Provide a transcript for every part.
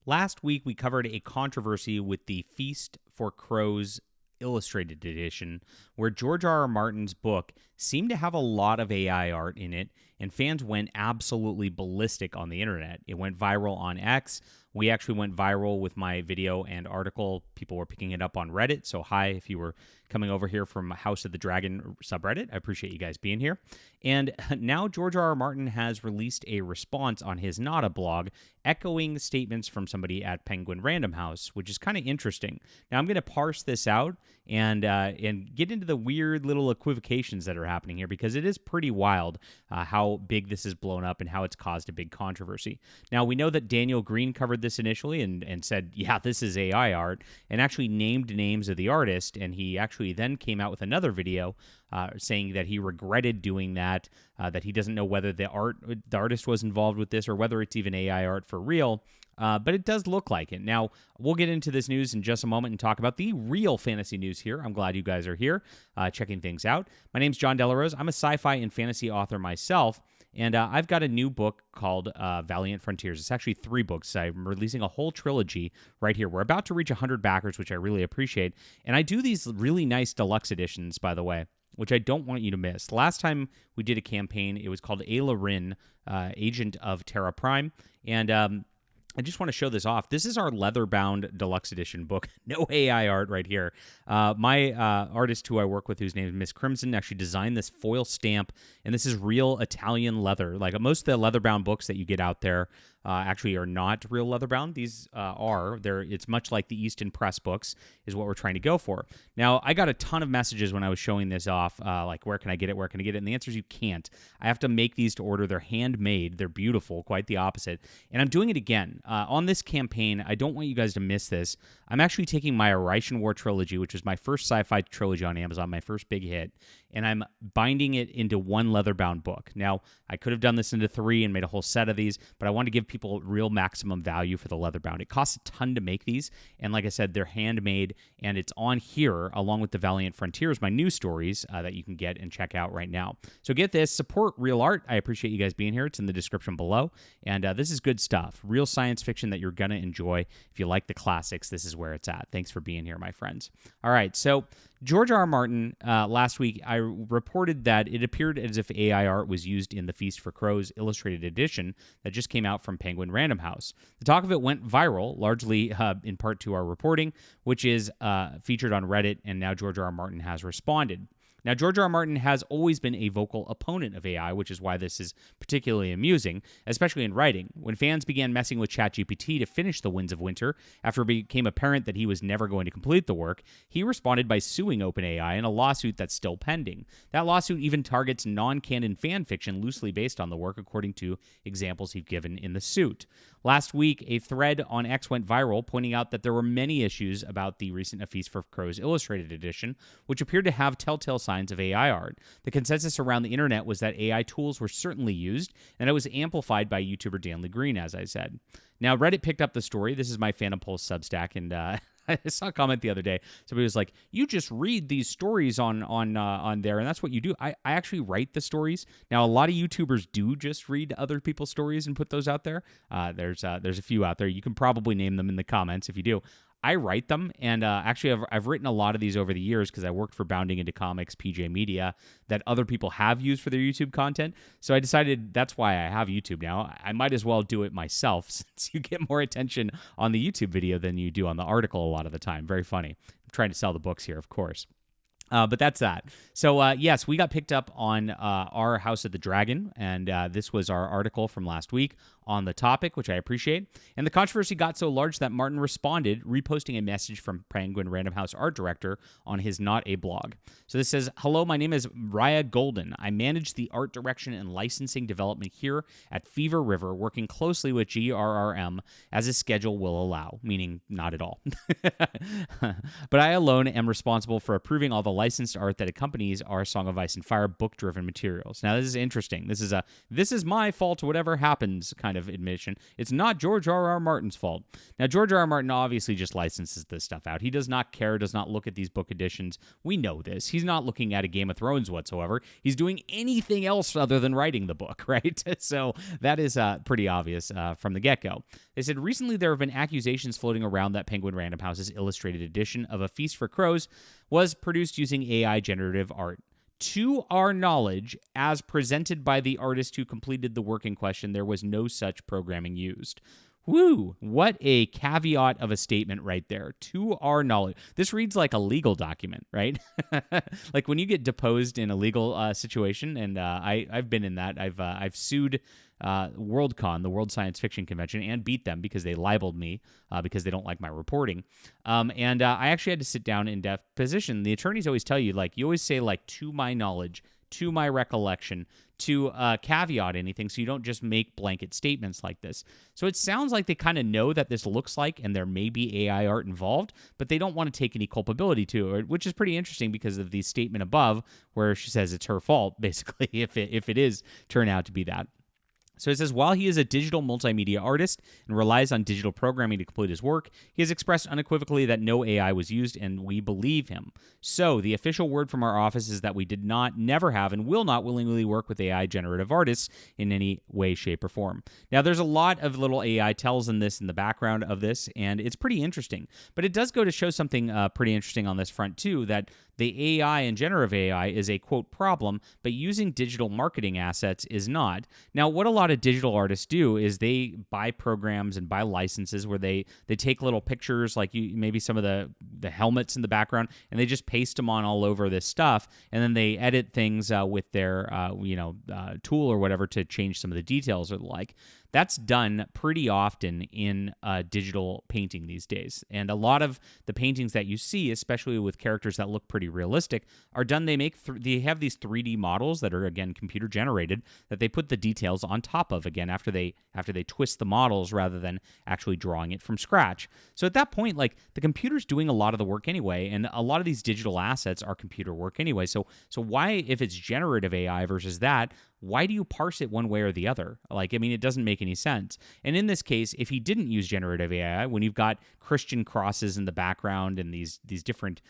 Last week, we covered a controversy with the Feast for Crows Illustrated Edition, where George R. R. Martin's book seemed to have a lot of AI art in it, and fans went absolutely ballistic on the internet. It went viral on X. We actually went viral with my video and article. People were picking it up on Reddit, so hi if you were coming over here from House of the Dragon subreddit. I appreciate you guys being here. And now George R. R. Martin has released a response on his Nada blog, echoing statements from somebody at Penguin Random House, which is kind of interesting. Now I'm going to parse this out and get into the weird little equivocations that are happening here, because it is pretty wild how big this is blown up and how it's caused a big controversy. Now, we know that Daniel Green covered this initially and said, yeah, this is AI art, and actually named names of the artist, and he actually then came out with another video saying that he regretted doing that, that he doesn't know whether the artist was involved with this or whether it's even AI art for real. But it does look like it. Now, we'll get into this news in just a moment and talk about the real fantasy news here. I'm glad you guys are here checking things out. My name's John Delarose. I'm a sci-fi and fantasy author myself, and I've got a new book called Valiant Frontiers. It's actually 3 books. I'm releasing a whole trilogy right here. We're about to reach 100 backers, which I really appreciate. And I do these really nice deluxe editions, by the way, which I don't want you to miss. Last time we did a campaign, it was called Ayla Rin, Agent of Terra Prime, and I just want to show this off. This is our leatherbound deluxe edition book. No AI art right here. My artist who I work with, whose name is Miss Crimson, actually designed this foil stamp, and this is real Italian leather. Like most of the leatherbound books that you get out there actually are not real leatherbound. These are. It's much like the Easton Press books is what we're trying to go for. Now, I got a ton of messages when I was showing this off, like, where can I get it? Where can I get it? And the answer is you can't. I have to make these to order. They're handmade. They're beautiful, quite the opposite. And I'm doing it again. On this campaign, I don't want you guys to miss this. I'm actually taking my Arishan War trilogy, which is my first sci-fi trilogy on Amazon, my first big hit, and I'm binding it into one leatherbound book. Now, I could have done this into 3 and made a whole set of these, but I want to give people real maximum value for the leatherbound. It costs a ton to make these, and like I said, they're handmade, and it's on here along with the Valiant Frontiers, my new stories that you can get and check out right now. So get this, support real art. I appreciate you guys being here. It's in the description below, and this is good stuff. Real science fiction that you're going to enjoy. If you like the classics, this is where it's at. Thanks for being here, my friends. All right, so George R. R. Martin, last week, I reported that it appeared as if AI art was used in the Feast for Crows Illustrated Edition that just came out from Penguin Random House. The talk of it went viral, largely in part to our reporting, which is featured on Reddit, and now George R. R. Martin has responded. Now, George R. R. Martin has always been a vocal opponent of AI, which is why this is particularly amusing, especially in writing. When fans began messing with ChatGPT to finish The Winds of Winter, after it became apparent that he was never going to complete the work, he responded by suing OpenAI in a lawsuit that's still pending. That lawsuit even targets non-canon fan fiction loosely based on the work, according to examples he's given in the suit. Last week, a thread on X went viral pointing out that there were many issues about the recent A Feast for Crows Illustrated Edition, which appeared to have telltale signs of AI art. The consensus around the internet was that AI tools were certainly used, and it was amplified by YouTuber Dan Lee Green, as I said. Now, Reddit picked up the story. This is my Phantom Pulse Substack, and I saw a comment the other day. Somebody was like, "You just read these stories on there, and that's what you do." I actually write the stories. Now, a lot of YouTubers do just read other people's stories and put those out there. There's a few out there. You can probably name them in the comments if you do. I write them, and actually I've written a lot of these over the years because I worked for Bounding Into Comics, PJ Media, that other people have used for their YouTube content. So I decided that's why I have YouTube now. I might as well do it myself since you get more attention on the YouTube video than you do on the article a lot of the time. Very funny. I'm trying to sell the books here, of course. But that's that. So, yes, we got picked up on our House of the Dragon, and this was our article from last week on the topic, which I appreciate. And the controversy got so large that Martin responded, reposting a message from Penguin Random House art director on his Not a blog. So this says, "Hello, my name is Raya Golden. I manage the art direction and licensing development here at Fever River, working closely with GRRM as his schedule will allow," meaning not at all. "But I alone am responsible for approving all the licensed art that accompanies our Song of Ice and Fire book-driven materials." Now, this is interesting. This is my fault, whatever happens kind kind of admission. It's not George R.R. Martin's fault. Now, George R.R. Martin obviously just licenses this stuff out. He does not care, does not look at these book editions. We know this. He's not looking at a Game of Thrones whatsoever. He's doing anything else other than writing the book, right? So that is pretty obvious from the get-go. They said, recently there have been accusations floating around that Penguin Random House's illustrated edition of A Feast for Crows was produced using AI generative art. To our knowledge, as presented by the artist who completed the work in question, there was no such programming used. Woo! What a caveat of a statement right there. To our knowledge. This reads like a legal document, right? Like when you get deposed in a legal situation, and I've been in that. I've sued Worldcon, the World Science Fiction Convention, and beat them because they libeled me because they don't like my reporting. And I actually had to sit down in deposition. The attorneys always tell you, like, you always say, like, to my knowledge, to my recollection, to caveat anything, so you don't just make blanket statements like this. So it sounds like they kind of know that this looks like, and there may be AI art involved, but they don't want to take any culpability to it, which is pretty interesting because of the statement above where she says it's her fault, basically, if it is turn out to be that. So it says, while he is a digital multimedia artist and relies on digital programming to complete his work, he has expressed unequivocally that no AI was used, and we believe him. So the official word from our office is that we did not, never have, and will not willingly work with AI generative artists in any way, shape, or form. Now, there's a lot of little AI tells in the background of this, and it's pretty interesting. But it does go to show something pretty interesting on this front, too, that the AI and generative AI is a, quote, problem, but using digital marketing assets is not. Now, what a lot of digital artists do is they buy programs and buy licenses where they take little pictures, like maybe some of the helmets in the background, and they just paste them on all over this stuff, and then they edit things with their tool or whatever to change some of the details or the like. That's done pretty often in digital painting these days. And a lot of the paintings that you see, especially with characters that look pretty realistic, are done. They have these 3D models that are, again, computer generated that they put the details on top of, again, after they twist the models rather than actually drawing it from scratch. So at that point, like, the computer's doing a lot of the work anyway, and a lot of these digital assets are computer work anyway. So why, if it's generative AI versus that, why do you parse it one way or the other? Like, I mean, it doesn't make any sense. And in this case, if he didn't use generative AI, when you've got Christian crosses in the background and these different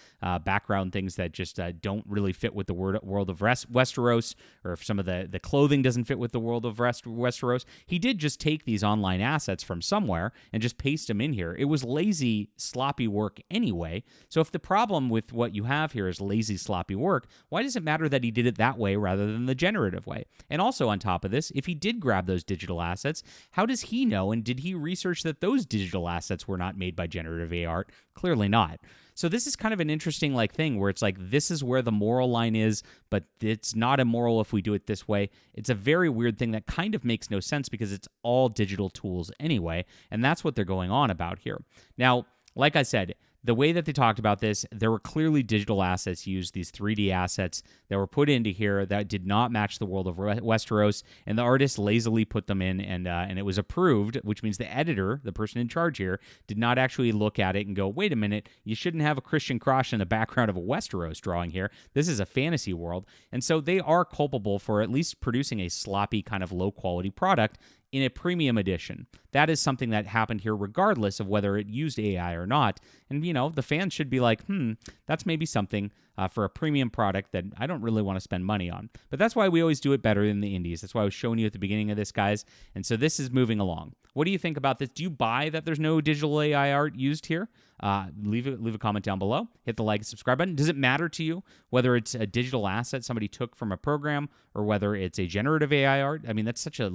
background things that just don't really fit with the world of Westeros, or if some of the clothing doesn't fit with the world of Westeros, he did just take these online assets from somewhere and just paste them in here. It was lazy, sloppy work anyway. So if the problem with what you have here is lazy, sloppy work, why does it matter that he did it that way rather than the generative way? And also on top of this, if he did grab those digital assets, how does he know, and did he research that those digital assets were not made by generative AI art? Clearly not. So this is kind of an interesting thing where it's like, this is where the moral line is, but it's not immoral if we do it this way. It's a very weird thing that kind of makes no sense because it's all digital tools anyway, and that's what they're going on about here. Now, like I said, the way that they talked about this, there were clearly digital assets used, these 3D assets that were put into here that did not match the world of Westeros, and the artist lazily put them in, and it was approved, which means the editor, the person in charge here, did not actually look at it and go, wait a minute, you shouldn't have a Christian cross in the background of a Westeros drawing here. This is a fantasy world. And so they are culpable for at least producing a sloppy kind of low-quality product in a premium edition. That is something that happened here regardless of whether it used AI or not. And, the fans should be like, that's maybe something for a premium product that I don't really want to spend money on. But that's why we always do it better than the indies. That's why I was showing you at the beginning of this, guys. And so this is moving along. What do you think about this? Do you buy that there's no digital AI art used here? Leave a comment down below. Hit the like and subscribe button. Does it matter to you whether it's a digital asset somebody took from a program or whether it's a generative AI art? I mean, that's such a,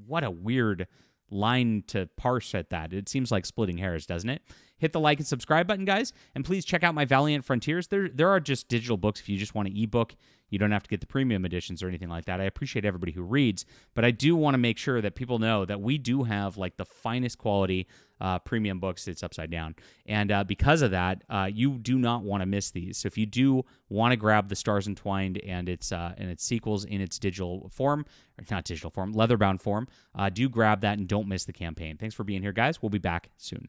what a weird line to parse at that. It seems like splitting hairs, doesn't it? Hit the like and subscribe button, guys, and please check out my Valiant Frontiers. There are just digital books if you just want an ebook. You don't have to get the premium editions or anything like that. I appreciate everybody who reads, but I do want to make sure that people know that we do have the finest quality premium books. It's upside down, and because of that, you do not want to miss these. So if you do want to grab the Stars Entwined and its sequels in its digital form, or not digital form, leatherbound form, do grab that and don't miss the campaign. Thanks for being here, guys. We'll be back soon.